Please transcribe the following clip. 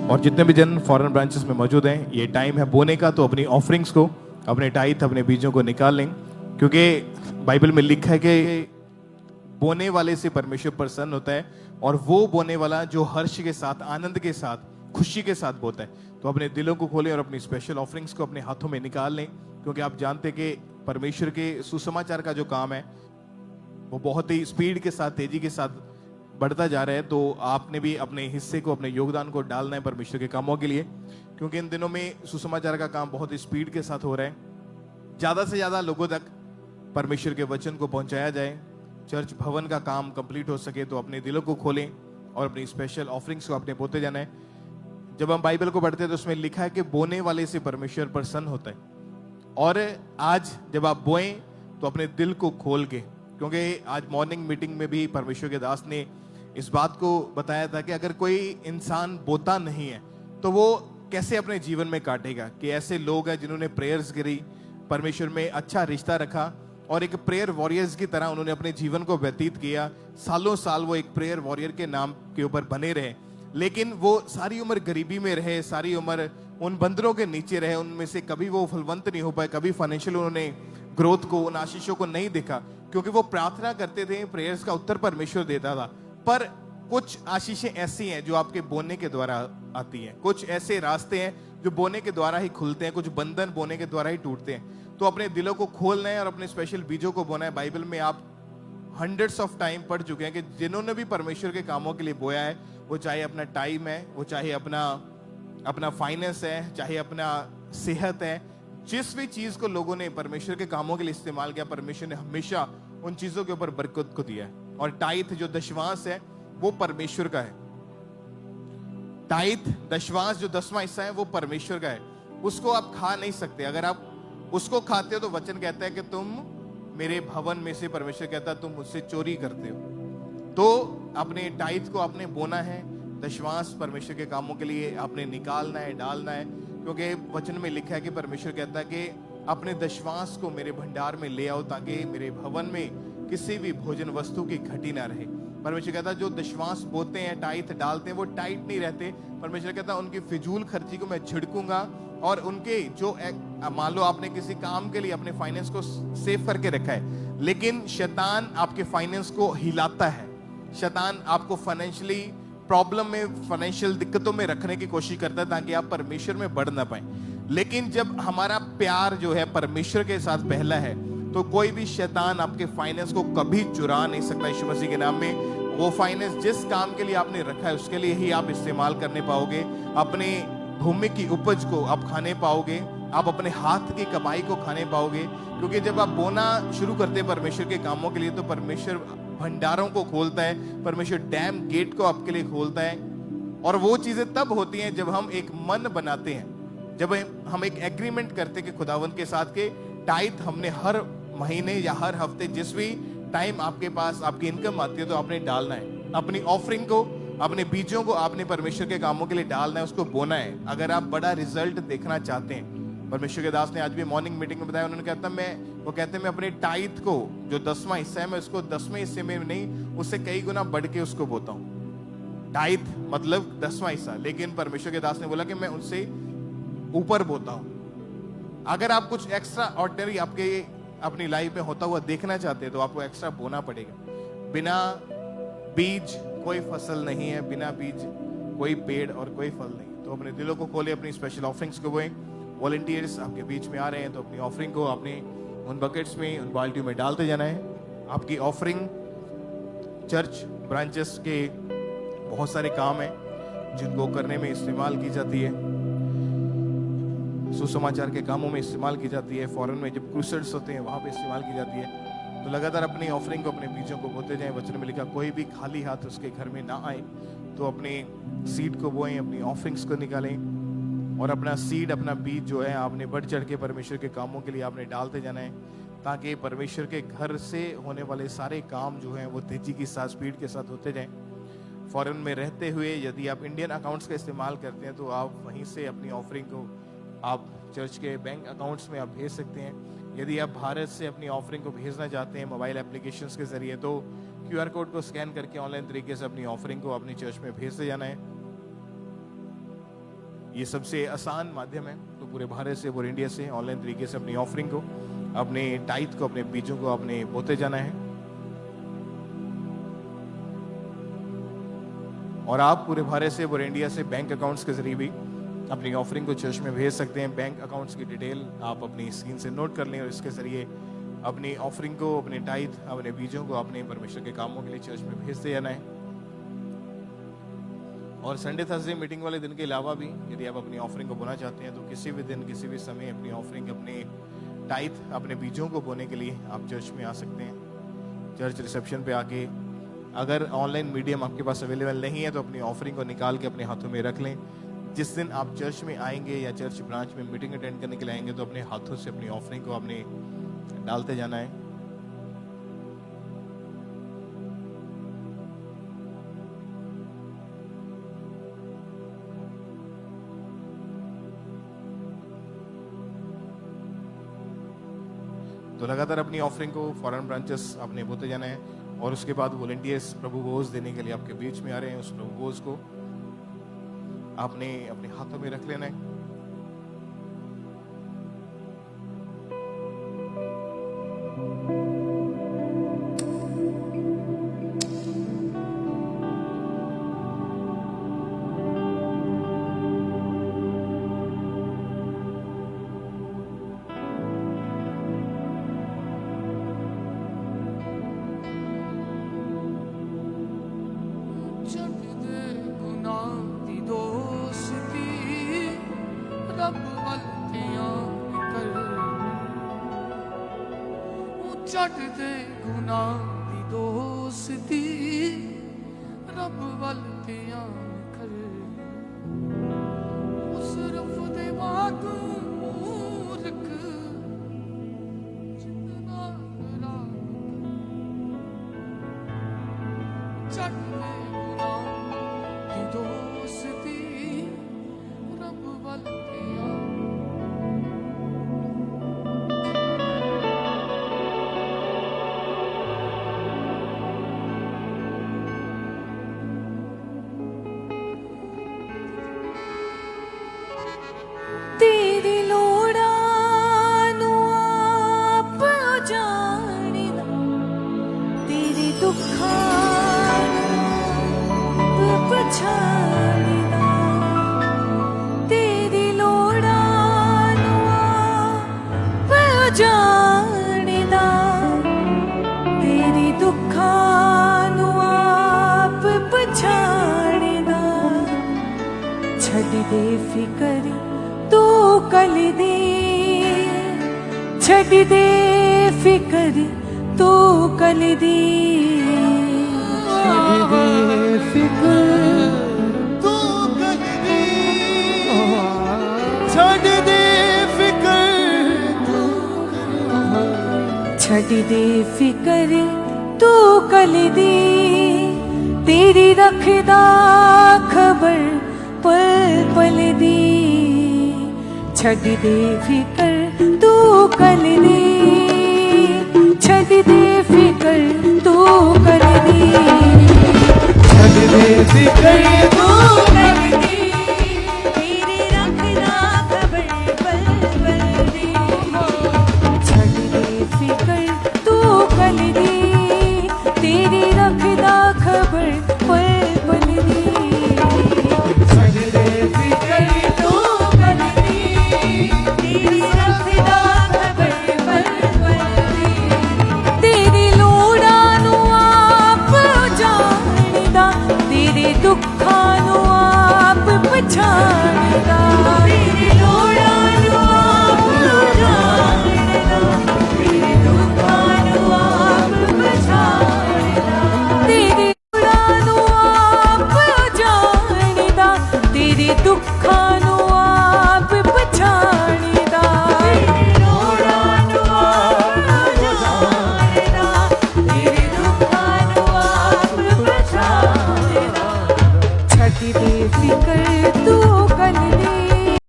और जितने भी जन फॉरेन ब्रांचेस में मौजूद हैं, ये टाइम है बोने का, तो अपनी ऑफरिंग्स को, अपने टाइथ, अपने बीजों को निकाल लें, क्योंकि बाइबल में लिखा है कि बोने वाले से परमेश्वर प्रसन्न होता है, और वो बोने वाला जो हर्ष के साथ, आनंद के साथ, खुशी के साथ बोता है। तो अपने दिलों को खोलें और अपनी स्पेशल ऑफरिंग्स को अपने हाथों में निकाल लें, क्योंकि आप जानते हैं कि परमेश्वर के सुसमाचार का जो काम है वो बहुत ही स्पीड के साथ, तेजी के साथ बढ़ता जा रहा है। तो आपने भी अपने हिस्से को, अपने योगदान को डालना है परमेश्वर के कामों के लिए, क्योंकि इन दिनों में सुसमाचार का काम बहुत ही स्पीड के साथ हो रहा है। ज्यादा से ज्यादा लोगों तक परमेश्वर के वचन को पहुंचाया जाए, चर्च भवन का काम कंप्लीट हो सके। तो अपने दिलों को खोलें और अपनी स्पेशल ऑफरिंग्स को अपने बोते जाना है। जब हम बाइबल को पढ़ते हैं तो उसमें लिखा है कि बोने वाले से परमेश्वर प्रसन्न होता है। और आज जब आप बोएं तो अपने दिल को खोल के, क्योंकि आज मॉर्निंग मीटिंग में भी परमेश्वर के दास ने इस बात को बताया था कि अगर कोई इंसान बोता नहीं है तो वो कैसे अपने जीवन में काटेगा। कि ऐसे लोग हैं जिन्होंने प्रेयर्स करी, परमेश्वर में अच्छा रिश्ता रखा, और एक प्रेयर वॉरियर्स की तरह उन्होंने अपने जीवन को व्यतीत किया। सालों साल वो एक प्रेयर वॉरियर के नाम के ऊपर बने रहे, लेकिन वो सारी उम्र गरीबी में रहे, सारी उम्र उन बंदरों के नीचे रहे। उनमें से कभी वो फलवंत नहीं हो पाए, कभी फाइनेंशियल उन्होंने ग्रोथ को, उन आशीषों को नहीं देखा, क्योंकि वो प्रार्थना करते थे, प्रेयर्स का उत्तर परमेश्वर देता था। पर कुछ आशीषें ऐसी हैं जो आपके बोने के द्वारा आती हैं, कुछ ऐसे रास्ते हैं जो बोने के द्वारा ही खुलते हैं, कुछ बंधन बोने के द्वारा ही टूटते हैं। तो अपने दिलों को खोलना है और अपने स्पेशल बीजों को बोना है। बाइबल में आप हंड्रेड्स ऑफ टाइम पढ़ चुके हैं कि जिन्होंने भी परमेश्वर के कामों के लिए बोया है, वो चाहे अपना टाइम है, वो चाहे अपना फाइनेंस है, चाहे अपना सेहत है, जिस भी चीज को लोगों ने परमेश्वर के कामों के लिए इस्तेमाल किया, परमेश्वर ने हमेशा उन चीजों के ऊपर बरकत को दिया है। और टाइथ जो दशवांश है वो परमेश्वर का है। टाइथ दशवांश जो 10वां हिस्सा है वो परमेश्वर का है। उसको आप खा नहीं सकते। अगर आप उसको खाते हो तो वचन कहता है कि तुम मेरे भवन में से, परमेश्वर कहता है, तुम मुझसे चोरी करते हो। तो अपने टाइथ को आपने बोना है, दशवांश परमेश्वर के कामों के लिए आपने निकालना है, डालना है, क्योंकि वचन में लिखा है कि परमेश्वर कहता है कि अपने दशवांश को मेरे भंडार में ले आओ, ताकि मेरे भवन में किसी भी भोजन वस्तु की घटी ना रहे। परमेश्वर कहता है जो दशवांश बोते हैं, टाइथ डालते हैं, वो टाइट नहीं रहते। परमेश्वर कहता है उनकी फिजूल खर्ची को मैं छिड़कूंगा, और उनके जो, मान लो आपने किसी काम के लिए अपने फाइनेंस को सेव करके रखा है, लेकिन शैतान आपके फाइनेंस को हिलाता है, शैतान आपको फाइनेंशियली प्रॉब्लम में, फाइनेंशियल दिक्कतों में रखने की कोशिश करता है ताकि आप परमेश्वर में बढ़ ना पाए। लेकिन जब हमारा प्यार जो है परमेश्वर के साथ पहला है, तो कोई भी शैतान आपके फाइनेंस को कभी चुरा नहीं सकता। यीशु मसीह के नाम में वो फाइनेंस जिस काम के लिए आपने रखा है उसके लिए ही आप इस्तेमाल करने पाओगे। अपने भूमि की उपज को आप खाने पाओगे, आप अपने हाथ की कमाई को खाने पाओगे। क्योंकि जब आप बोना शुरू करते हैं परमेश्वर के कामों के लिए, तो परमेश्वर भंडारों को खोलता है, परमेश्वर डैम गेट को आपके लिए खोलता है। और वो चीजें तब होती हैं जब हम एक मन बनाते हैं, जब हम एक एग्रीमेंट करते हैं कि खुदावंत के साथ के टाइथ हमने हर महीने या हर हफ्ते, जिस भी टाइम आपके पास आपकी इनकम आती है, तो आपने डालना है। अपनी ऑफरिंग को, अपने बीजों को आपने परमेश्वर के कामों के लिए डालना है, उसको बोना है। अगर आप बड़ा रिजल्ट देखना चाहते हैं, परमेश्वर के दास ने आज भी मॉर्निंग मीटिंग में बताया, उन्होंने कहता वो कहते हैं मैं अपने टाइथ को, जो 10वां हिस्सा है, मैं उसको 10वें हिस्से में नहीं, उससे कई गुना बढ़ के उसको बोता हूँ। टाइथ मतलब 10वां हिस्सा, लेकिन परमेश्वर के दास ने बोला कि मैं उससे ऊपर बोता हूँ। अगर आप कुछ एक्स्ट्रा ऑर्डिनरी आपके अपनी लाइफ में होता हुआ देखना चाहते हैं, तो आपको एक्स्ट्रा बोना पड़ेगा। बिना बीज कोई फसल नहीं है, बिना बीज कोई पेड़ और कोई फल नहीं। तो अपने दिलों को खोले, अपनी स्पेशल ऑफरिंग्स को बोएं। वॉलंटियर्स आपके बीच में आ रहे हैं, तो अपनी ऑफरिंग को आपने उन बकेट्स में, उन बाल्टियों में डालते जाना है। आपकी ऑफरिंग चर्च ब्रांचेस के बहुत सारे काम हैं जिनको करने में इस्तेमाल की जाती है, सुसमाचार के कामों में इस्तेमाल की जाती है, फॉरेन में जब क्रूसेड्स होते हैं वहां पे इस्तेमाल की जाती है। तो लगातार अपनी ऑफरिंग को, अपने बीजों को बोते जाएं। वचन में लिखा कोई भी खाली हाथ उसके घर में ना आए। तो अपने सीड को बोएं, अपनी ऑफरिंग्स को निकालें, और अपना सीड, अपना बीज जो है आपने बढ़ चढ़ के परमेश्वर के कामों के लिए आपने डालते जाना है, ताकि परमेश्वर के घर से होने वाले सारे काम जो हैं वो तेजी के साथ, स्पीड के साथ होते जाएं। फॉरेन में रहते हुए यदि आप इंडियन अकाउंट्स का इस्तेमाल करते हैं, तो आप वहीं से अपनी ऑफरिंग को आप चर्च के बैंक अकाउंट्स में आप भेज सकते हैं। यदि आप भारत से अपनी ऑफरिंग को भेजना चाहते हैं मोबाइल एप्लीकेशंस के जरिए, तो QR कोड को स्कैन करके ऑनलाइन तरीके से अपनी ऑफरिंग को अपनी चर्च में भेजते जाना है। ये सबसे आसान माध्यम है। तो पूरे भारत से और इंडिया से ऑनलाइन तरीके से अपनी ऑफरिंग को, अपने टाइथ को, अपने बीजों को अपने बोते जाना है। और आप पूरे भारत से और इंडिया से बैंक अकाउंट्स के जरिए भी अपनी ऑफरिंग को चर्च में भेज सकते हैं। बैंक अकाउंट्स की डिटेल आप अपनी स्क्रीन से नोट कर लें और इसके जरिए अपनी ऑफरिंग को, अपने टाइथ, अपने बीजों को अपने परमेश्वर के कामों के लिए चर्च में भेजते जाना है। और संडे थर्सडे मीटिंग वाले दिन के अलावा भी यदि आप अपनी ऑफरिंग को बोना चाहते हैं तो किसी भी दिन, किसी भी समय अपनी ऑफरिंग, अपने टाइथ, अपने बीजों को बोने के लिए आप चर्च में आ सकते हैं। चर्च रिसेप्शन पे आके, अगर ऑनलाइन मीडियम आपके पास अवेलेबल नहीं है तो अपनी ऑफरिंग को निकाल के अपने हाथों में रख लें। जिस दिन आप चर्च में आएंगे या चर्च ब्रांच में मीटिंग अटेंड करने के लिए आएंगे तो अपने हाथों से अपनी ऑफरिंग को आपने डालते जाना है। तो लगातार अपनी ऑफरिंग को फॉरेन ब्रांचेस अपने बोते जाना है। और उसके बाद वॉलंटियर्स प्रभु भोज देने के लिए आपके बीच में आ रहे हैं। उस प्रभु भोज को आपने अपने हाथों में रख लेना है। ਛੱਡ ਦੇ ਗੁਨਾਹ ਦੀ ਦੋਸਤੀ, ਰੱਬ ਵੱਲ ਧਿਆਨ ਕਰ। ਉਸ ਰਫ ਦੇ ਵਾਂਗੂ ਮੂਰਖ ਜਿੰਨਾ ਰਾਹ ਛੱਡ ਦੇ ਗੁਨਾਹ ਦੀ ਦੋਸਤੀ, ਰੱਬ ਵੱਲ ਧਿਆਨ। तेरी लोड़ां नूं आप जाणदा, तेरे दुखां नूं पछाणदा। तेरी लोड़ां नूं आप जाणदा, तेरे दुखां नूं आप पछाणदा। छड्ड दे फिकर तू कल दी, छड्ड दे फिकर तू कल दी। छड्ड दे फिकर तू कल दी, छड्ड दे फिकर तू कल दी। छड्ड दे फिकर तू कल दी, तेरी रखदा खबर पल पल दी। छड्ड दे फिकर तू कल दी, छड्ड दे फिकर तू कल दी। छड्ड दे फिकर तू कल दी, तेरी रखदा खबर पल पल दी। छड्ड दे फिकर तू कल दी, तेरी रखदा खबर पल पल दी। छड्ड दे फिकर तू कल दी, तेरी रखदा खबर पल पल दी। तेरी लोड़ां नूं आप जाणदा, तेरे दुखां नूं आप पछाणदा।